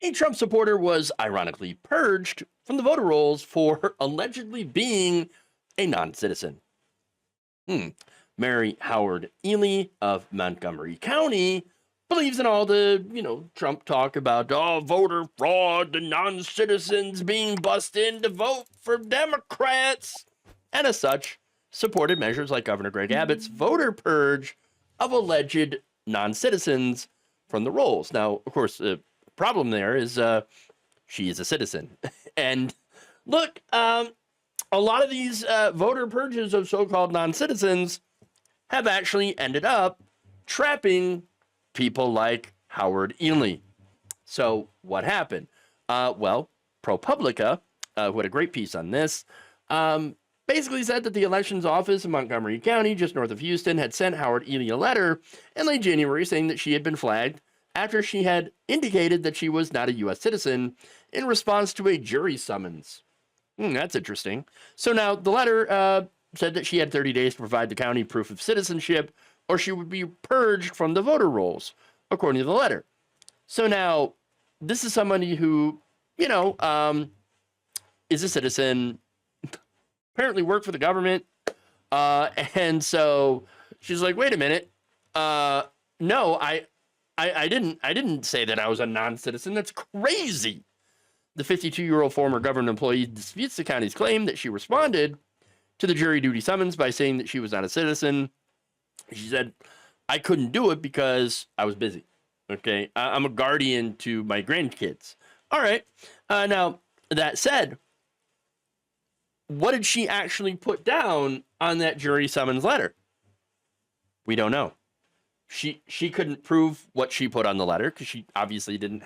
a Trump supporter was ironically purged from the voter rolls for allegedly being a non-citizen. Mary Howard-Elley of Montgomery County believes in all the, Trump talk about, voter fraud, the non-citizens being bussed in to vote for Democrats, and as such, supported measures like Governor Greg Abbott's voter purge of alleged non-citizens from the rolls. Now, of course, the problem there is she is a citizen. And look, a lot of these voter purges of so-called non-citizens have actually ended up trapping people like Howard-Elley. So what happened? Well, ProPublica, who had a great piece on this, basically said that the elections office in Montgomery County, just north of Houston, had sent Howard-Elley a letter in late January saying that she had been flagged after she had indicated that she was not a U.S. citizen in response to a jury summons. That's interesting. So now the letter said that she had 30 days to provide the county proof of citizenship or she would be purged from the voter rolls, according to the letter. So now this is somebody who, is a citizen, apparently worked for the government. And so she's like, wait a minute. No, I didn't say that I was a non-citizen. That's crazy. The 52-year-old former government employee disputes the county's claim that she responded to the jury duty summons by saying that she was not a citizen. She said, I couldn't do it because I was busy. Okay, I'm a guardian to my grandkids. All right. Now, that said, what did she actually put down on that jury summons letter? We don't know. She couldn't prove what she put on the letter because she obviously didn't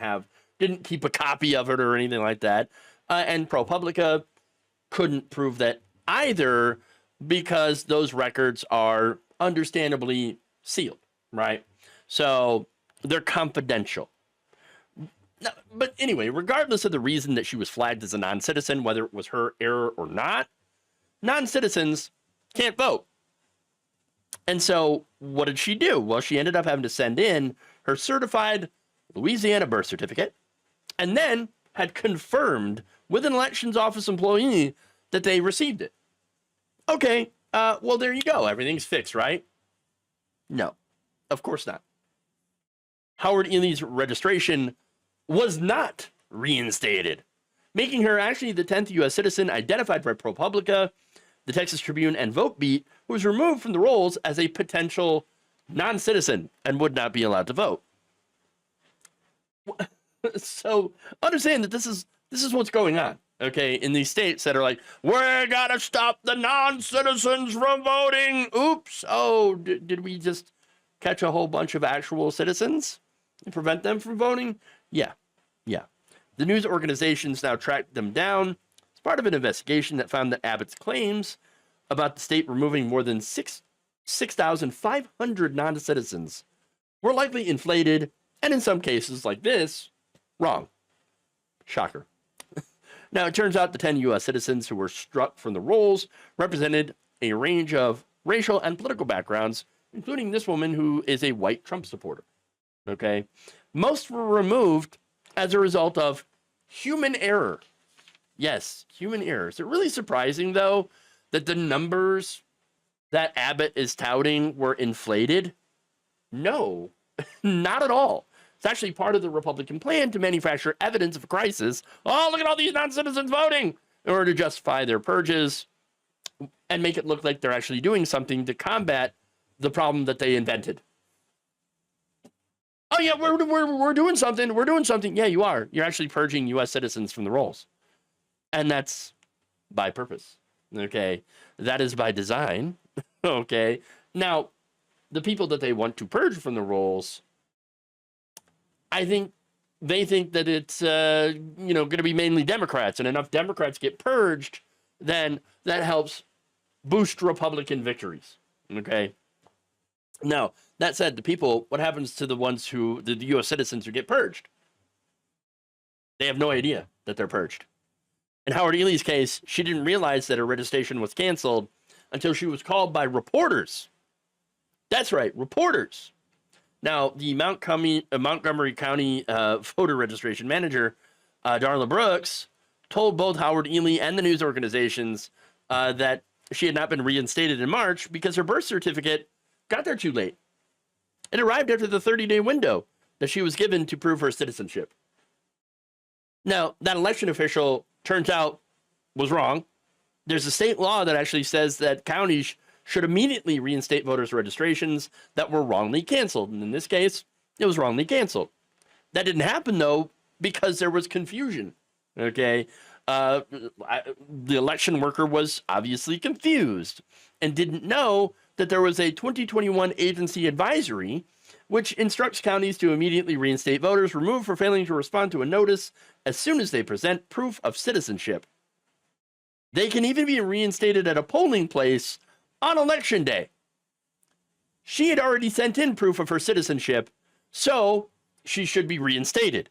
keep a copy of it or anything like that. And ProPublica couldn't prove that either because those records are understandably sealed, right? So they're confidential. But anyway, regardless of the reason that she was flagged as a non-citizen, whether it was her error or not, non-citizens can't vote. And so what did she do? Well, she ended up having to send in her certified Louisiana birth certificate and then had confirmed with an elections office employee that they received it. Okay, well, there you go. Everything's fixed, right? No, of course not. Howard-Elley's registration was not reinstated, making her actually the 10th U.S. citizen identified by ProPublica, the Texas Tribune and Votebeat, who was removed from the rolls as a potential non-citizen and would not be allowed to vote. So understand that this is what's going on, okay, in these states that are like, we're gotta stop the non-citizens from voting. Oops. Oh, did we just catch a whole bunch of actual citizens and prevent them from voting? Yeah. The news organizations now tracked them down as part of an investigation that found that Abbott's claims about the state removing more than 6,500 non-citizens were likely inflated, and in some cases like this, wrong. Shocker. Now, it turns out the 10 U.S. citizens who were struck from the rolls represented a range of racial and political backgrounds, including this woman who is a white Trump supporter. Okay? Most were removed as a result of human error. Yes, human error. Is it really surprising, though, that the numbers that Abbott is touting were inflated? No, not at all. It's actually part of the Republican plan to manufacture evidence of a crisis. Oh, look at all these non-citizens voting in order to justify their purges and make it look like they're actually doing something to combat the problem that they invented. Oh, yeah, we're doing something. We're doing something. Yeah, you are. You're actually purging U.S. citizens from the rolls. And that's by purpose. Okay. That is by design. Okay. Now, the people that they want to purge from the rolls, I think they think that it's, going to be mainly Democrats, and enough Democrats get purged, then that helps boost Republican victories. Okay. Now, that said, the people, what happens to the ones the U.S. citizens who get purged? They have no idea that they're purged. In Howard-Elley's case, she didn't realize that her registration was canceled until she was called by reporters. That's right, reporters. Now, the Montgomery County voter registration manager, Darla Brooks, told both Howard-Elley and the news organizations that she had not been reinstated in March because her birth certificate got there too late. It arrived after the 30-day window that she was given to prove her citizenship. Now, that election official, turns out, was wrong. There's a state law that actually says that counties should immediately reinstate voters' registrations that were wrongly canceled. And in this case, it was wrongly canceled. That didn't happen, though, because there was confusion. Okay? The election worker was obviously confused and didn't know that there was a 2021 agency advisory which instructs counties to immediately reinstate voters removed for failing to respond to a notice as soon as they present proof of citizenship. They can even be reinstated at a polling place on election day. She had already sent in proof of her citizenship, so she should be reinstated.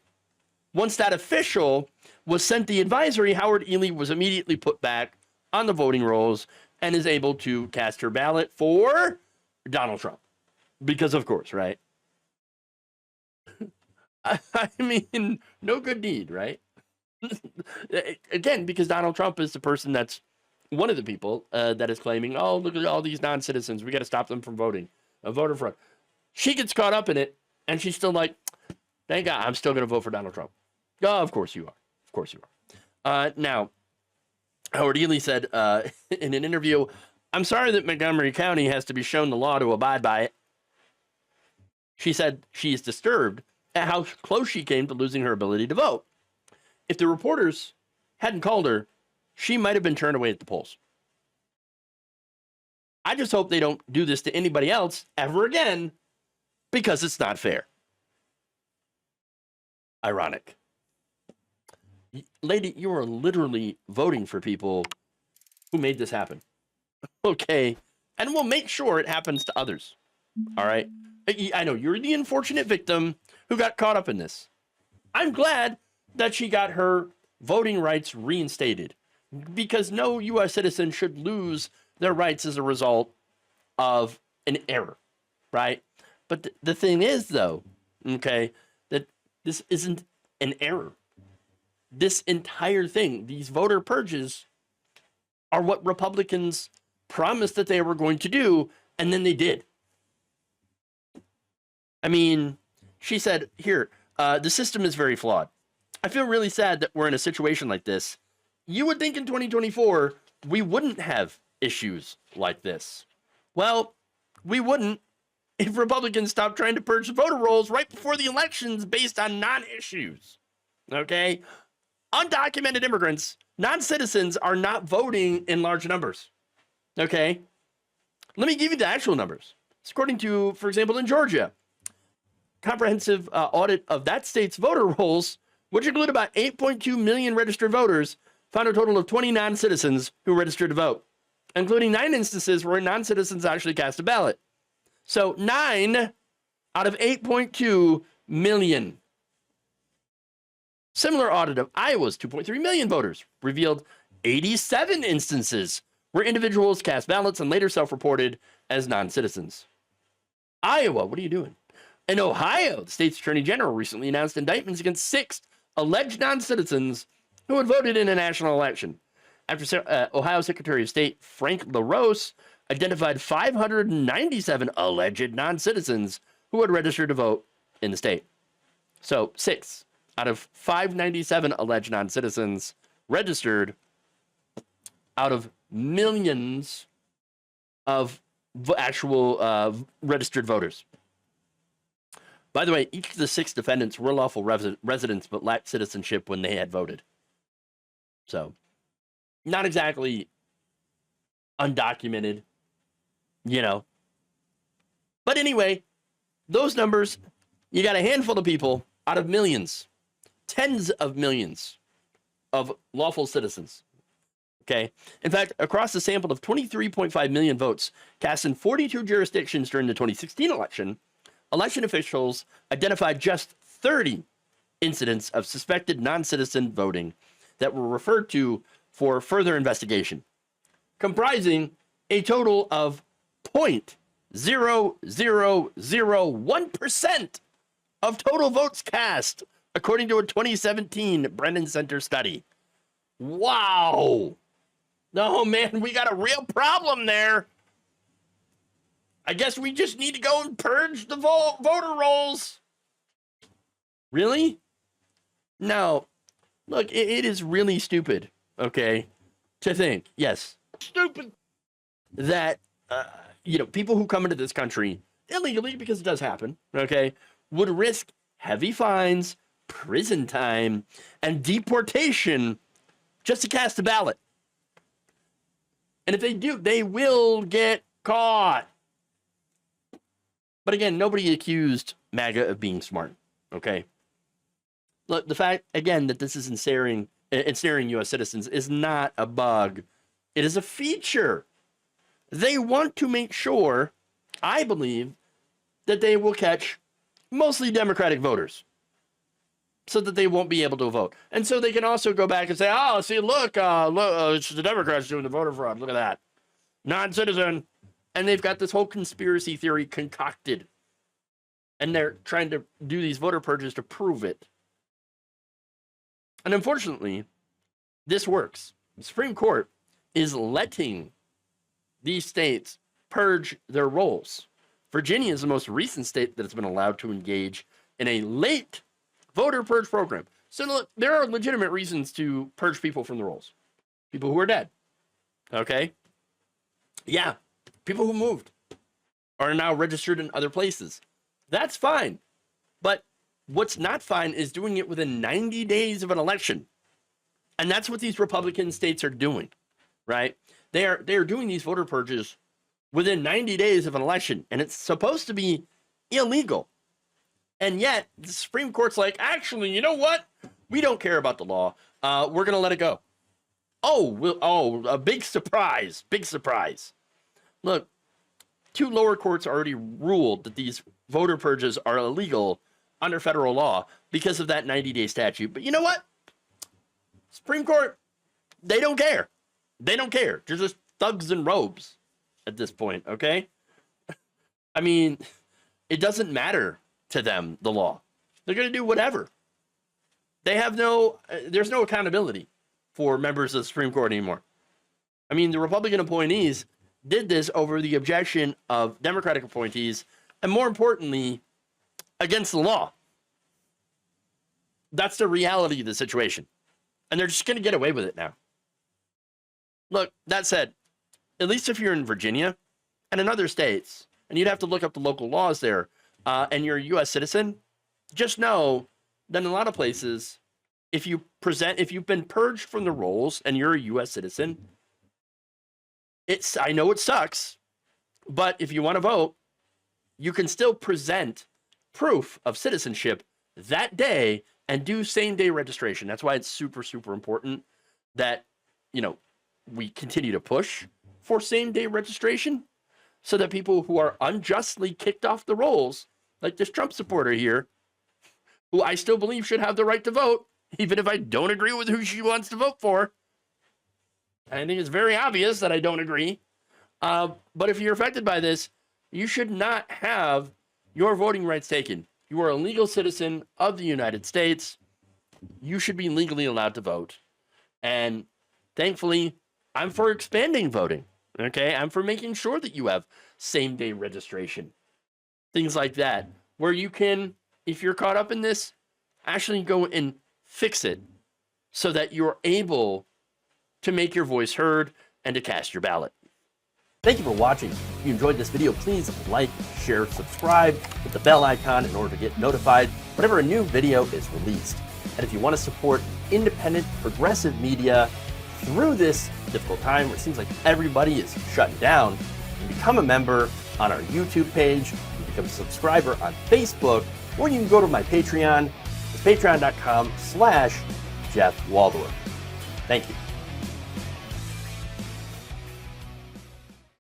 Once that official was sent the advisory, Howard-Elley was immediately put back on the voting rolls and is able to cast her ballot for Donald Trump. Because of course, right? I mean, no good deed, right? Again, because Donald Trump is the person that's one of the people that is claiming, oh, look at all these non-citizens. We got to stop them from voting. A voter fraud. She gets caught up in it, and she's still like, thank God, I'm still going to vote for Donald Trump. Oh, of course you are. Of course you are. Now, Howard-Elley said in an interview, I'm sorry that Montgomery County has to be shown the law to abide by it. She said she is disturbed at how close she came to losing her ability to vote. If the reporters hadn't called her, she might have been turned away at the polls. I just hope they don't do this to anybody else ever again, because it's not fair. Ironic. Lady, you are literally voting for people who made this happen. Okay. And we'll make sure it happens to others. All right. I know you're the unfortunate victim who got caught up in this. I'm glad that she got her voting rights reinstated, because no U.S. citizen should lose their rights as a result of an error, right? But the thing is, though, okay, that this isn't an error. This entire thing, these voter purges, are what Republicans promised that they were going to do, and then they did. I mean, she said, here, the system is very flawed. I feel really sad that we're in a situation like this. You would think in 2024, we wouldn't have issues like this. Well, we wouldn't if Republicans stopped trying to purge the voter rolls right before the elections based on non-issues. Okay? Undocumented immigrants, non-citizens, are not voting in large numbers. Okay? Let me give you the actual numbers. According to, for example, in Georgia, comprehensive audit of that state's voter rolls, which include about 8.2 million registered voters, found a total of 20 non-citizens who registered to vote, including 9 instances where non-citizens actually cast a ballot. So 9 out of 8.2 million. Similar audit of Iowa's 2.3 million voters revealed 87 instances where individuals cast ballots and later self-reported as non-citizens. Iowa, what are you doing? In Ohio, the state's attorney general recently announced indictments against 6 alleged non-citizens who had voted in a national election, after Ohio Secretary of State Frank LaRose identified 597 alleged non-citizens who had registered to vote in the state. So 6 out of 597 alleged non-citizens registered out of millions of actual registered voters. By the way, each of the 6 defendants were lawful residents but lacked citizenship when they had voted. So, not exactly undocumented, you know. But anyway, those numbers, you got a handful of people out of millions, tens of millions of lawful citizens. Okay. In fact, across a sample of 23.5 million votes cast in 42 jurisdictions during the 2016 election, election officials identified just 30 incidents of suspected non-citizen voting that were referred to for further investigation, comprising a total of 0.0001% of total votes cast, according to a 2017 Brennan Center study. Wow. No, man, we got a real problem there. I guess we just need to go and purge the voter rolls. Really? No. Look, it is really stupid, okay, to think, yes, stupid, that, people who come into this country illegally, because it does happen, okay, would risk heavy fines, prison time, and deportation just to cast a ballot. And if they do, they will get caught. But again, nobody accused MAGA of being smart, okay? Look, the fact, again, that this is ensnaring U.S. citizens is not a bug. It is a feature. They want to make sure, I believe, that they will catch mostly Democratic voters so that they won't be able to vote. And so they can also go back and say, oh, see, look, it's the Democrats doing the voter fraud. Look at that. Non-citizen. And they've got this whole conspiracy theory concocted. And they're trying to do these voter purges to prove it. And unfortunately, this works. The Supreme Court is letting these states purge their rolls. Virginia is the most recent state that has been allowed to engage in a late voter purge program. So look, there are legitimate reasons to purge people from the rolls. People who are dead. Okay? Yeah. People who moved are now registered in other places. That's fine. But what's not fine is doing it within 90 days of an election. And that's what these Republican states are doing, right? They are doing these voter purges within 90 days of an election, and it's supposed to be illegal. And yet, the Supreme Court's like, actually, you know what? We don't care about the law. We're going to let it go. A big surprise. Big surprise. Look, 2 lower courts already ruled that these voter purges are illegal under federal law because of that 90-day statute. But you know what? Supreme Court, they don't care. They don't care. They're just thugs in robes at this point, okay? I mean, it doesn't matter to them, the law. They're going to do whatever. They have there's no accountability for members of the Supreme Court anymore. I mean, the Republican appointees did this over the objection of Democratic appointees, and more importantly, against the law. That's the reality of the situation. And they're just going to get away with it now. Look, that said, at least if you're in Virginia and in other states, and you'd have to look up the local laws there, and you're a U.S. citizen, just know that in a lot of places, if you've been purged from the rolls and you're a U.S. citizen, I know it sucks, but if you want to vote, you can still present proof of citizenship that day and do same-day registration. That's why it's super, super important that, we continue to push for same-day registration so that people who are unjustly kicked off the rolls, like this Trump supporter here, who I still believe should have the right to vote, even if I don't agree with who she wants to vote for. I think it's very obvious that I don't agree. But if you're affected by this, you should not have your voting rights taken. You are a legal citizen of the United States. You should be legally allowed to vote. And thankfully, I'm for expanding voting. Okay? I'm for making sure that you have same-day registration. Things like that. Where you can, if you're caught up in this, actually go and fix it so that you're able to make your voice heard and to cast your ballot. Thank you for watching. If you enjoyed this video, please like, share, subscribe, hit the bell icon in order to get notified whenever a new video is released. And if you want to support independent, progressive media through this difficult time where it seems like everybody is shutting down, you can become a member on our YouTube page, you can become a subscriber on Facebook, or you can go to my Patreon. It's patreon.com/Jeff Waldorf. Thank you.